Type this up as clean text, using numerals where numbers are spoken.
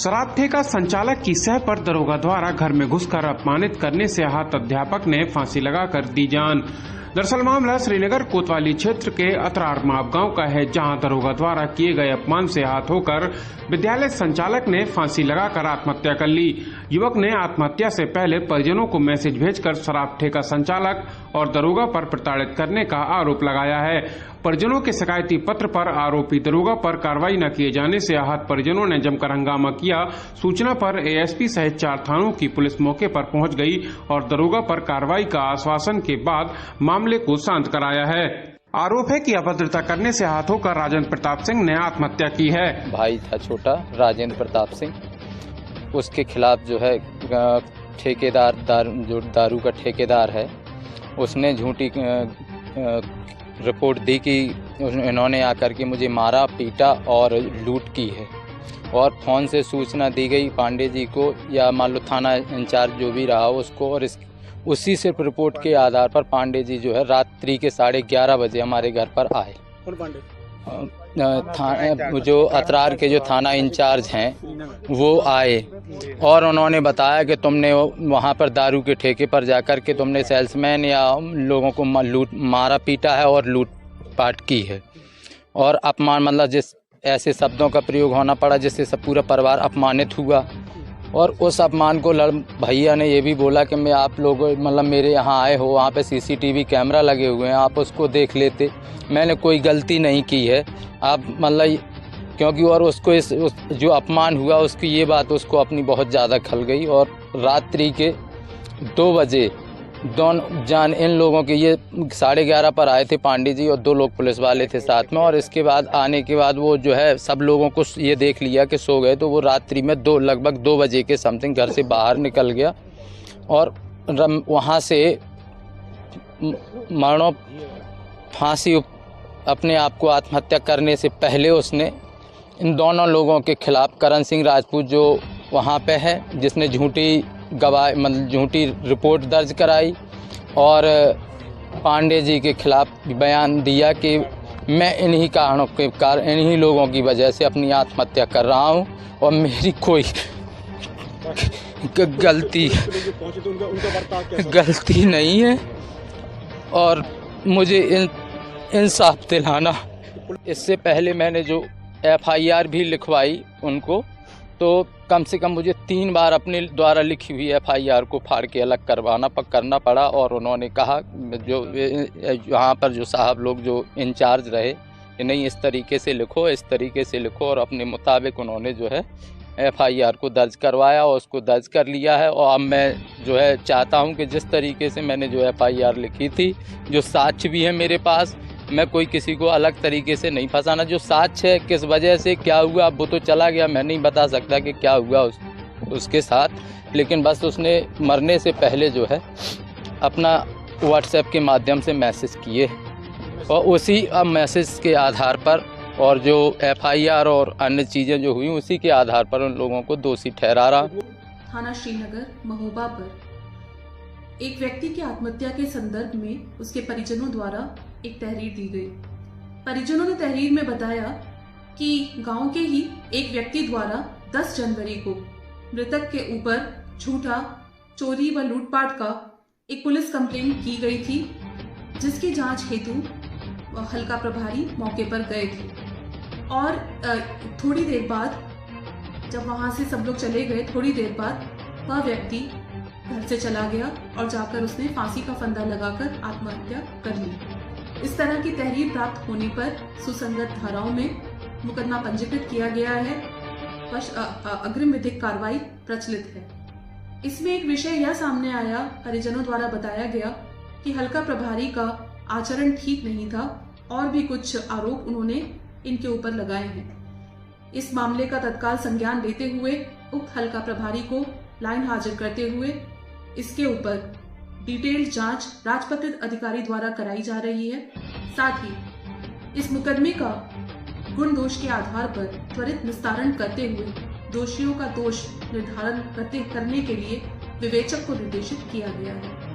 शराब ठेका संचालक की सह पर दरोगा द्वारा घर में घुसकर अपमानित करने से आहत अध्यापक ने फांसी लगाकर दी जान। दरअसल मामला श्रीनगर कोतवाली क्षेत्र के अतरार माप गांव का है, जहां दरोगा द्वारा किए गए अपमान से आहत होकर विद्यालय संचालक ने फांसी लगाकर आत्महत्या कर ली। युवक ने आत्महत्या से पहले परिजनों को मैसेज भेजकर शराब ठेका संचालक और दरोगा पर प्रताड़ित करने का आरोप लगाया है। परिजनों के शिकायती पत्र पर आरोपी दरोगा पर कार्रवाई न किए जाने से आहत परिजनों ने जमकर हंगामा किया। सूचना पर एएसपी सहित 4 थानों की पुलिस मौके पर पहुंच गई और दरोगा पर कार्रवाई का आश्वासन के बाद मामले को शांत कराया है। आरोप है कि अभद्रता करने से आहत होकर राजेंद्र प्रताप सिंह ने आत्महत्या की है। भाई था छोटा राजेंद्र प्रताप सिंह, उसके खिलाफ जो है ठेकेदार जो दारू का ठेकेदार है, उसने झूठी रिपोर्ट दी कि इन्होंने आकर के मुझे मारा पीटा और लूट की है, और फ़ोन से सूचना दी गई पांडे जी को या मान लो थाना इंचार्ज जो भी रहा उसको, और उसी सिर्फ रिपोर्ट के आधार पर पांडे जी जो है रात्रि के 11:30 बजे हमारे घर पर आए। जो अतरार के जो थाना इंचार्ज हैं वो आए और उन्होंने बताया कि तुमने वहाँ पर दारू के ठेके पर जाकर के तुमने सेल्समैन या लोगों को मारा पीटा है और लूटपाट की है, और अपमान मतलब जिस ऐसे शब्दों का प्रयोग होना पड़ा जिससे सब पूरा परिवार अपमानित हुआ। और उस अपमान को भैया ने ये भी बोला कि मैं आप लोग मतलब मेरे यहाँ आए हो, वहाँ पे सीसीटीवी कैमरा लगे हुए हैं, आप उसको देख लेते, मैंने कोई गलती नहीं की है आप मतलब, क्योंकि और उसको जो अपमान हुआ उसकी ये बात उसको अपनी बहुत ज़्यादा खल गई। और रात्रि के 2 बजे इन लोगों के ये 11:30 पर आए थे पांडे जी, और 2 लोग पुलिस वाले थे साथ में, और इसके बाद आने के बाद वो जो है सब लोगों को ये देख लिया कि सो गए, तो वो रात्रि में लगभग 2 बजे के समथिंग घर से बाहर निकल गया और वहाँ से मरणों फांसी अपने आप को आत्महत्या करने से पहले उसने इन दोनों लोगों के खिलाफ करण सिंह राजपूत जो वहाँ पे है, जिसने झूठी गवाही मतलब झूठी रिपोर्ट दर्ज कराई, और पांडे जी के खिलाफ बयान दिया कि मैं इन्हीं कारणों के इन्हीं लोगों की वजह से अपनी आत्महत्या कर रहा हूं और मेरी कोई गलती नहीं है और मुझे इंसाफ दिलाना। इससे पहले मैंने जो FIR भी लिखवाई उनको, तो कम से कम मुझे 3 बार अपने द्वारा लिखी हुई FIR को फाड़ के अलग करना पड़ा, और उन्होंने कहा जो यहाँ पर जो साहब लोग जो इंचार्ज रहे कि नहीं इस तरीके से लिखो, और अपने मुताबिक उन्होंने जो है FIR को दर्ज करवाया और उसको दर्ज कर लिया है। और अब मैं जो है चाहता हूँ कि जिस तरीके से मैंने जो FIR लिखी थी, जो साक्ष्य भी है मेरे पास, मैं कोई किसी को अलग तरीके से नहीं फंसाना। जो साक्ष्य है किस वजह से क्या हुआ वो तो चला गया, मैं नहीं बता सकता कि क्या हुआ उसके साथ, लेकिन बस उसने मरने से पहले जो है अपना WhatsApp के माध्यम से मैसेज किए, और उसी मैसेज के आधार पर और जो FIR और अन्य चीज़ें जो हुई उसी के आधार पर उन लोगों को दोषी ठहरा रहा। थाना श्रीनगर महोबा पर एक व्यक्ति की आत्महत्या के संदर्भ में उसके परिजनों द्वारा एक तहरीर दी गई। परिजनों ने तहरीर में बताया कि गांव के ही एक व्यक्ति द्वारा 10 जनवरी को मृतक के ऊपर झूठा चोरी व लूटपाट का एक पुलिस कंप्लेंट की गई थी, जिसकी जांच हेतु हल्का प्रभारी मौके पर गए थे। और थोड़ी देर बाद जब वहां से सब लोग चले गए, थोड़ी देर बाद वह व्यक्ति घर से चला गया और जाकर उसने फांसी का फंदा लगाकर आत्महत्या कर ली। इस तरह की तहरीर प्राप्त होने पर सुसंगत धाराओं में मुकदमा पंजीकृत किया गया है, अग्रिम विधिक कार्रवाई प्रचलित है। इसमें एक विषय यह सामने आया, परिजनों द्वारा बताया गया कि हल्का प्रभारी का आचरण ठीक नहीं था और भी कुछ आरोप उन्होंने इनके ऊपर लगाए हैं। इस मामले का तत्काल संज्ञान लेते हुए उक्त हल्का प्रभारी को लाइन हाजिर करते हुए इसके ऊपर डिटेल्ड जांच राजपत्रित अधिकारी द्वारा कराई जा रही है। साथ ही इस मुकदमे का गुण दोष के आधार पर त्वरित निस्तारण करते हुए दोषियों का दोष निर्धारण करने के लिए विवेचक को निर्देशित किया गया है।